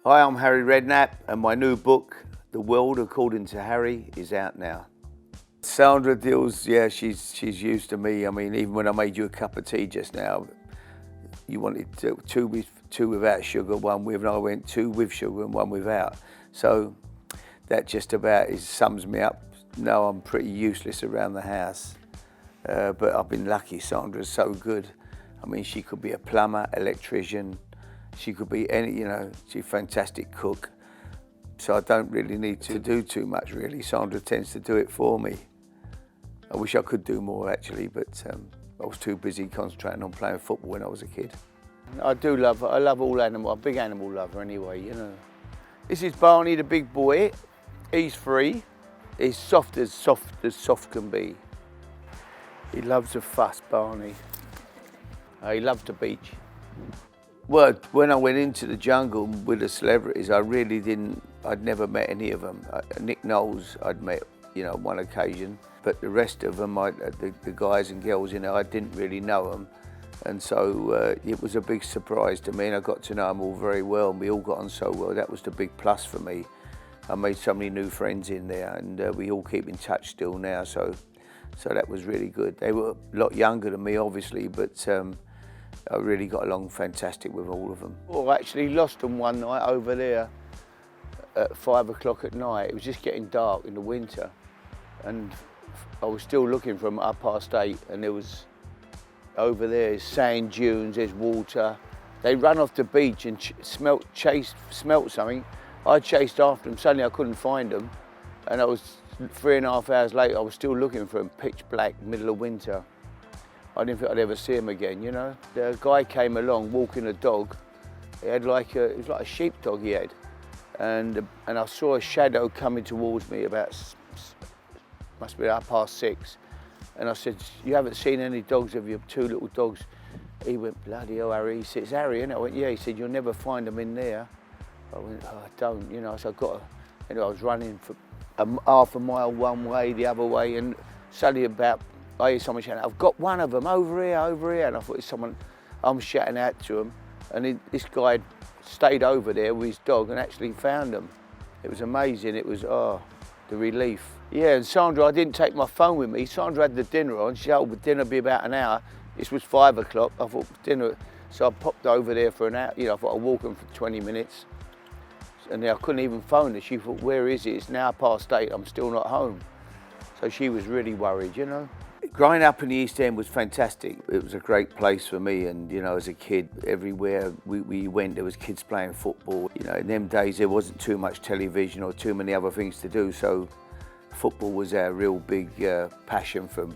Hi, I'm Harry Redknapp, and my new book, The World According to Harry, is out now. Sandra deals, yeah, she's used to me. I mean, even when I made you a cup of tea just now, you wanted two without sugar, one with, and I went two with sugar and one without. So that just about sums me up. No, I'm pretty useless around the house, but I've been lucky. Sandra's so good. I mean, she could be a plumber, electrician. She could be any, she's a fantastic cook. So I don't really need to do too much, really. Sandra tends to do it for me. I wish I could do more, actually, but I was too busy concentrating on playing football when I was a kid. I love all animals. I'm a big animal lover anyway, This is Barney, the big boy. He's 3. He's soft as soft can be. He loves a fuss, Barney. He loves the beach. Well, when I went into the jungle with the celebrities, I'd never met any of them. Nick Knowles I'd met, on one occasion, but the rest of them, the guys and girls, I didn't really know them. And so it was a big surprise to me, and I got to know them all very well, and we all got on so well. That was the big plus for me. I made so many new friends in there, and we all keep in touch still now, so that was really good. They were a lot younger than me, obviously, but I really got along fantastic with all of them. Well, I actually lost them one night over there at 5 o'clock at night. It was just getting dark in the winter, and I was still looking for them at 8:30, and there was, over there is sand dunes, there's water. They run off the beach and smelt something. I chased after them, suddenly I couldn't find them, and I was 3.5 hours later, I was still looking for them, pitch black, middle of winter. I didn't think I'd ever see him again, The guy came along walking a dog. He had it was like a sheepdog he had. And I saw a shadow coming towards me about, must be 6:30. And I said, "You haven't seen any dogs, have you? 2 little dogs?" He went, "Bloody hell, Harry." He said, "It's Harry, innit?" I went, "Yeah." He said, "You'll never find them in there." I went, "Oh, I don't, so I got I was running for half a mile one way, the other way, and suddenly I hear someone shouting, "I've got one of them, over here." And I thought it's someone, I'm shouting out to him. And this guy stayed over there with his dog and actually found them. It was amazing. It was, the relief. Yeah, and Sandra, I didn't take my phone with me. Sandra had the dinner on. She said, "Oh, the dinner'll be about an hour." This was 5 o'clock. I thought dinner, so I popped over there for an hour. I thought I'd walk them for 20 minutes. And I couldn't even phone her. She thought, "Where is it? It's now 8:30, I'm still not home." So she was really worried, Growing up in the East End was fantastic. It was a great place for me, and as a kid, everywhere we went, there was kids playing football. In them days, there wasn't too much television or too many other things to do, so football was our real big passion for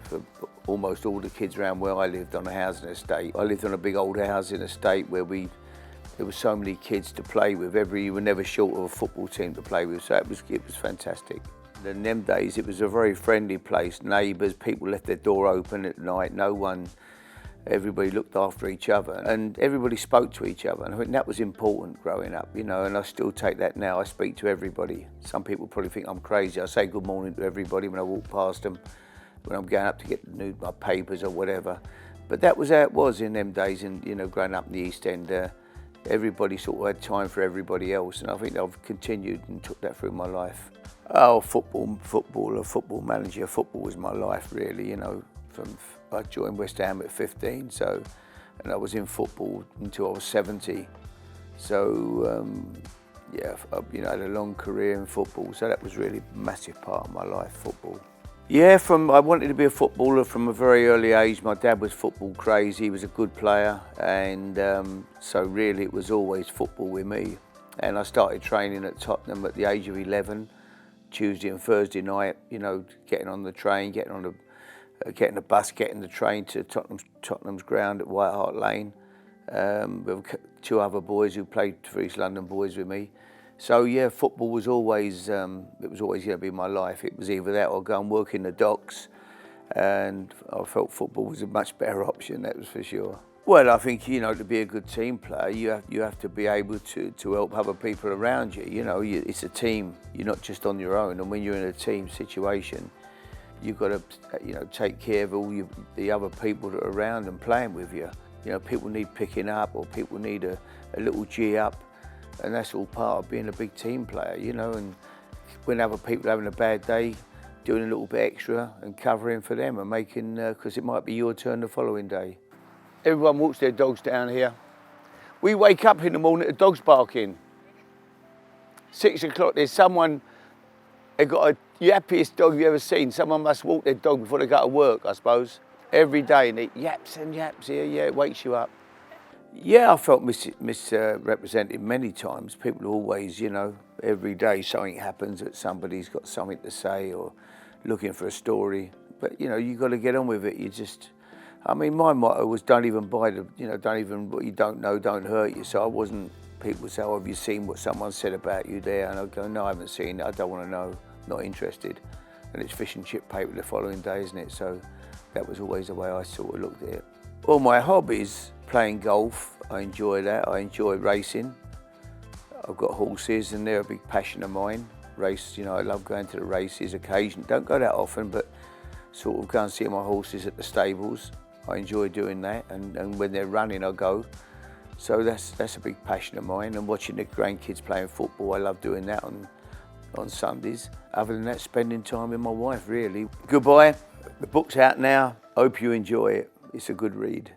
almost all the kids around where I lived on a housing estate. I lived on a big old housing estate where there were so many kids to play with. You were never short of a football team to play with, so it was fantastic. In them days, it was a very friendly place. Neighbours, people left their door open at night. Everybody looked after each other, and everybody spoke to each other. And I think that was important growing up, and I still take that now. I speak to everybody. Some people probably think I'm crazy. I say good morning to everybody when I walk past them, when I'm going up to get my papers or whatever. But that was how it was in them days, and growing up in the East End. Everybody sort of had time for everybody else, and I think I've continued and took that through my life. Oh, football manager. Football was my life, really. I joined West Ham at 15, and I was in football until I was 70. So, I had a long career in football, so that was really a massive part of my life, football. Yeah, I wanted to be a footballer from a very early age. My dad was football crazy. He was a good player, and so really it was always football with me. And I started training at Tottenham at the age of 11, Tuesday and Thursday night. Getting on the train, getting the bus, getting the train to Tottenham's ground at White Hart Lane. With 2 other boys who played for East London Boys with me. So yeah, football was always going to be my life. It was either that or go and work in the docks, and I felt football was a much better option, that was for sure. Well, I think, to be a good team player, you have to be able to help other people around you. It's a team, you're not just on your own, and when you're in a team situation, you've got to take care of all the other people that are around and playing with you. People need picking up, or people need a little G up. And that's all part of being a big team player, you know, and when other people are having a bad day, doing a little bit extra and covering for them and making, because it might be your turn the following day. Everyone walks their dogs down here. We wake up in the morning, the dog's barking. 6 o'clock, there's someone, they got the yappiest dog you've ever seen. Someone must walk their dog before they go to work, I suppose. Every day, and it yaps and yaps here, yeah, it wakes you up. Yeah, I felt misrepresented many times. People always, you know, every day something happens that somebody's got something to say or looking for a story. But, you know, you got to get on with it. You just, I mean, my motto was don't even buy the, you know, don't even, what you don't know, don't hurt you. So I wasn't, people would say, oh, have you seen what someone said about you there? And I'd go, no, I haven't seen it. I don't want to know, not interested. And it's fish and chip paper the following day, isn't it? So that was always the way I sort of looked at it. Well, my hobbies, playing golf, I enjoy that. I enjoy racing. I've got horses and they're a big passion of mine. Race, you know, I love going to the races occasionally. Don't go that often, but sort of go and see my horses at the stables. I enjoy doing that, and when they're running, I go. So that's a big passion of mine. And watching the grandkids playing football, I love doing that on Sundays. Other than that, spending time with my wife, really. Goodbye. The book's out now. Hope you enjoy it. It's a good read.